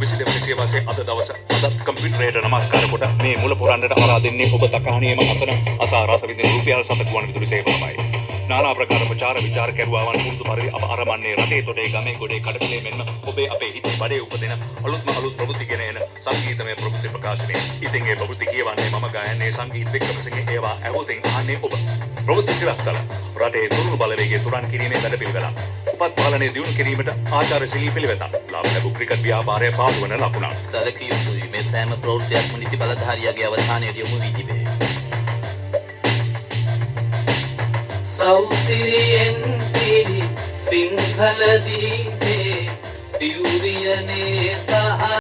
22 වෙනි සියවසේ අද දවස අදත් කම්පියුටරයට නමස්කාර කොට මේ මුල පුරන්නට අරා දෙන්නේ ඔබ තකහණියම අසන අසා රස විඳින රුපියල් 7 ගුවන් විදුලි සේවාවයි. නානා ප්‍රකාර ප්‍රචාර විචාර කරුවාවන් පුරුදු පරිදි අප අරමන්නේ රටේ තොටේ ගමේ ගොඩේ කඩපිලේ මෙන්ම ඔබේ අපේ හිතේ බඩේ උපදින අලුත්ම අලුත් ප්‍රවෘත්ති ගෙන එන සංගීතමය ප්‍රවෘත්ති ප්‍රකාශනය. ඉතින් ඒ ප්‍රවෘත්ති කියවන්නේ මම ගායන්නේ සංගීත වික්‍රමසිංහ ඒවා ඇහුවතින් අහන්නේ ඔබ. ප්‍රවෘත්ති සිරස්තල රටේ තුරුණු බලවේගයේ තුරන් කිරීමේ වැඩපිළිවෙලක්. උපත් පාලනය දියුණු කිරීමට ආචාරශීලී පිළිවෙතක්. ලාභ ලැබූ ක්‍රිකට් ව්‍යාපාරය පාළුවන ලකුණක්. සැලකිය යුතුයි මේ සෑම ප්‍රවෘත්තියක්ම නීති බලධාරියාගේ අවධානයට යොමු වී තිබේ. සෞතිරියෙන් පිරි සිංහල දීපේ දියුරියනේ සහ